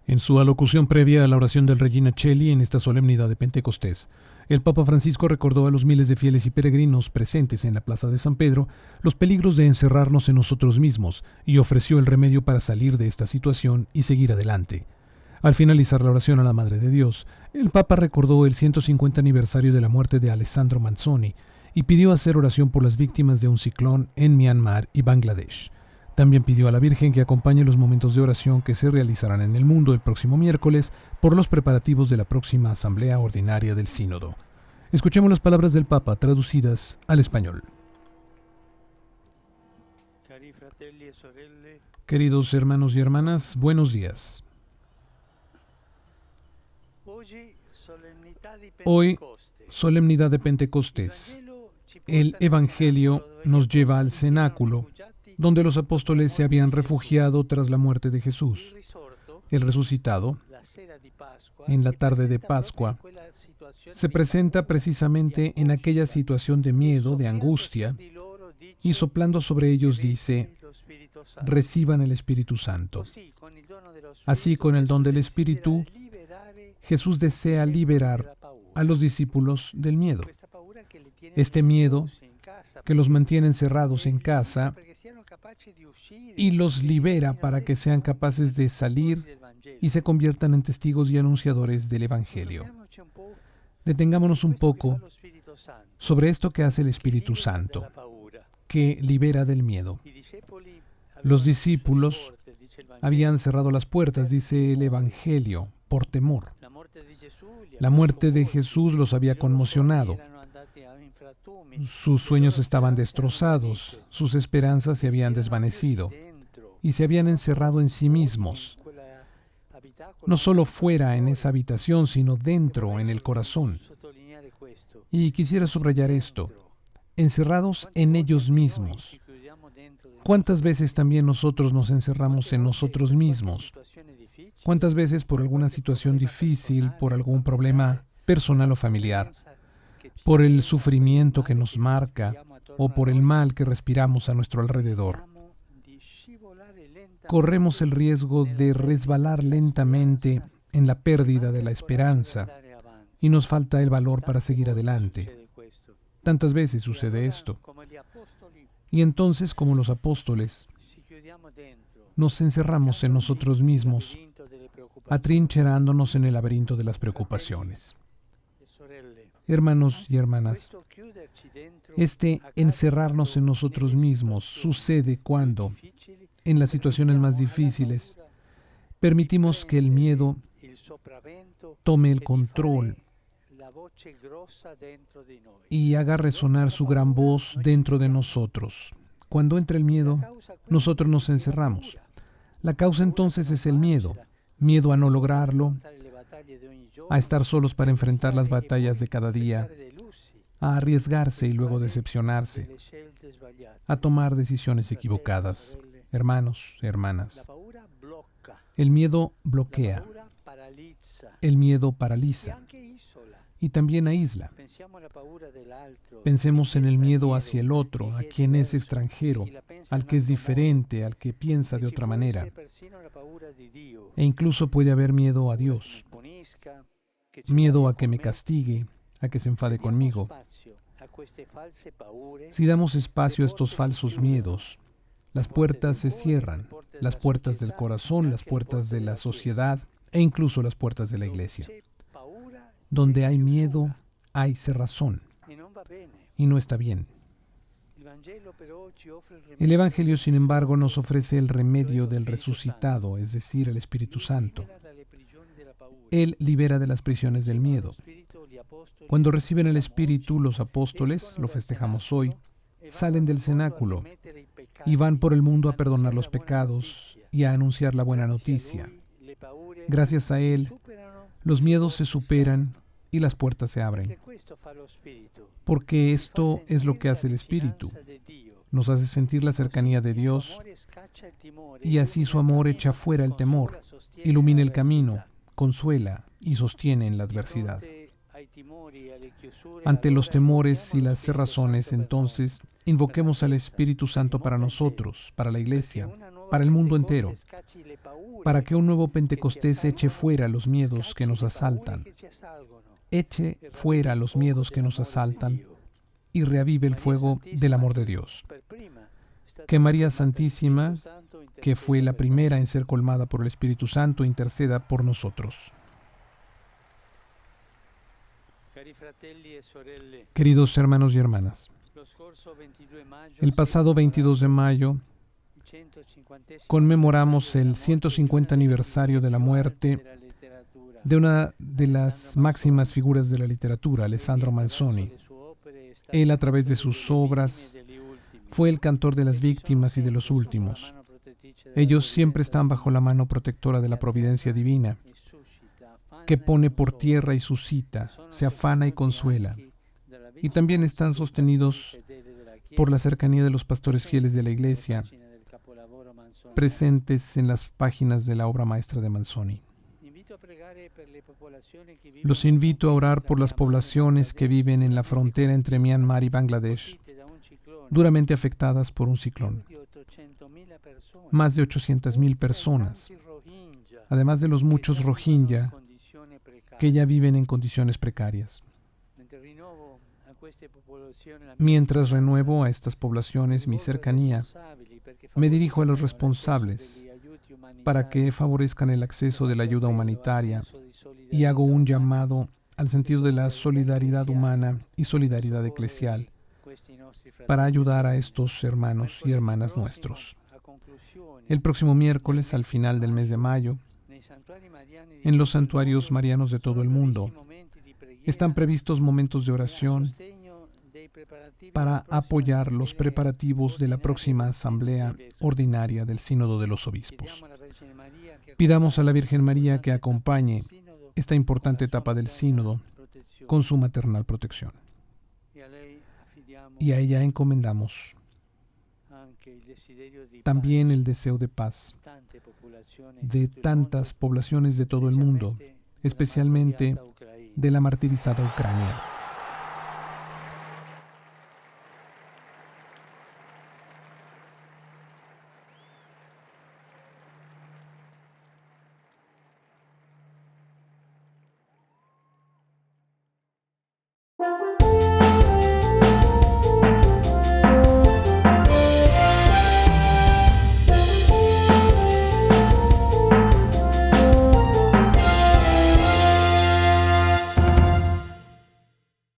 En su alocución previa a la oración del Regina Coeli en esta solemnidad de Pentecostés, el Papa Francisco recordó a los miles de fieles y peregrinos presentes en la Plaza de San Pedro los peligros de encerrarnos en nosotros mismos y ofreció el remedio para salir de esta situación y seguir adelante. Al finalizar la oración a la Madre de Dios, el Papa recordó el 150 aniversario de la muerte de Alessandro Manzoni y pidió hacer oración por las víctimas de un ciclón en Myanmar y Bangladesh. También pidió a la Virgen que acompañe los momentos de oración que se realizarán en el mundo el próximo miércoles por los preparativos de la próxima Asamblea Ordinaria del Sínodo. Escuchemos las palabras del Papa traducidas al español. Queridos hermanos y hermanas, buenos días. Hoy, solemnidad de Pentecostés, el Evangelio nos lleva al cenáculo, donde los apóstoles se habían refugiado tras la muerte de Jesús. El resucitado, en la tarde de Pascua, se presenta precisamente en aquella situación de miedo, de angustia, y soplando sobre ellos dice: reciban el Espíritu Santo. Así, con el don del Espíritu, Jesús desea liberar a los discípulos del miedo. Este miedo que los mantiene encerrados en casa y los libera para que sean capaces de salir y se conviertan en testigos y anunciadores del Evangelio. Detengámonos un poco sobre esto que hace el Espíritu Santo, que libera del miedo. Los discípulos habían cerrado las puertas, dice el Evangelio, por temor. La muerte de Jesús los había conmocionado. Sus sueños estaban destrozados, sus esperanzas se habían desvanecido y se habían encerrado en sí mismos, no solo fuera en esa habitación, sino dentro, en el corazón. Y quisiera subrayar esto: encerrados en ellos mismos. ¿Cuántas veces también nosotros nos encerramos en nosotros mismos? ¿Cuántas veces por alguna situación difícil, por algún problema personal o familiar, por el sufrimiento que nos marca o por el mal que respiramos a nuestro alrededor, corremos el riesgo de resbalar lentamente en la pérdida de la esperanza y nos falta el valor para seguir adelante? Tantas veces sucede esto. Y entonces, como los apóstoles, nos encerramos en nosotros mismos, atrincherándonos en el laberinto de las preocupaciones. Hermanos y hermanas, este encerrarnos en nosotros mismos sucede cuando, en las situaciones más difíciles, permitimos que el miedo tome el control y haga resonar su gran voz dentro de nosotros. Cuando entra el miedo, nosotros nos encerramos. La causa entonces es el miedo. Miedo a no lograrlo, a estar solos para enfrentar las batallas de cada día, a arriesgarse y luego decepcionarse, a tomar decisiones equivocadas. Hermanos, hermanas, el miedo bloquea, el miedo paraliza y también aísla. Pensemos en el miedo hacia el otro, a quien es extranjero, al que es diferente, al que piensa de otra manera. E incluso puede haber miedo a Dios, miedo a que me castigue, a que se enfade conmigo. Si damos espacio a estos falsos miedos, las puertas se cierran, las puertas del corazón, las puertas de la sociedad e incluso las puertas de la iglesia. Donde hay miedo, hay cerrazón, y no está bien. El Evangelio, sin embargo, nos ofrece el remedio del resucitado, es decir, el Espíritu Santo. Él libera de las prisiones del miedo. Cuando reciben el Espíritu, los apóstoles, lo festejamos hoy, salen del cenáculo y van por el mundo a perdonar los pecados y a anunciar la buena noticia. Gracias a Él, los miedos se superan y las puertas se abren. Porque esto es lo que hace el Espíritu. Nos hace sentir la cercanía de Dios y así su amor echa fuera el temor, ilumina el camino, consuela y sostiene en la adversidad. Ante los temores y las cerrazones, entonces, invoquemos al Espíritu Santo para nosotros, para la Iglesia, para el mundo entero, para que un nuevo Pentecostés eche fuera los miedos que nos asaltan, eche fuera los miedos que nos asaltan y reavive el fuego del amor de Dios. Que María Santísima, que fue la primera en ser colmada por el Espíritu Santo, interceda por nosotros. Queridos hermanos y hermanas, el pasado 22 de mayo conmemoramos el 150 aniversario de la muerte de una de las máximas figuras de la literatura, Alessandro Manzoni. Él, a través de sus obras, fue el cantor de las víctimas y de los últimos. Ellos siempre están bajo la mano protectora de la providencia divina, que pone por tierra y suscita, se afana y consuela. Y también están sostenidos por la cercanía de los pastores fieles de la Iglesia, presentes en las páginas de la obra maestra de Manzoni. Los invito a orar por las poblaciones que viven en la frontera entre Myanmar y Bangladesh, duramente afectadas por un ciclón. Más de 800,000 personas, además de los muchos Rohingya que ya viven en condiciones precarias. Mientras renuevo a estas poblaciones mi cercanía, me dirijo a los responsables para que favorezcan el acceso de la ayuda humanitaria y hago un llamado al sentido de la solidaridad humana y solidaridad eclesial para ayudar a estos hermanos y hermanas nuestros. El próximo miércoles, al final del mes de mayo, en los santuarios marianos de todo el mundo, están previstos momentos de oración para apoyar los preparativos de la próxima Asamblea Ordinaria del Sínodo de los Obispos. Pidamos a la Virgen María que acompañe esta importante etapa del Sínodo con su maternal protección. Y a ella encomendamos también el deseo de paz de tantas poblaciones de todo el mundo, especialmente de la martirizada Ucrania.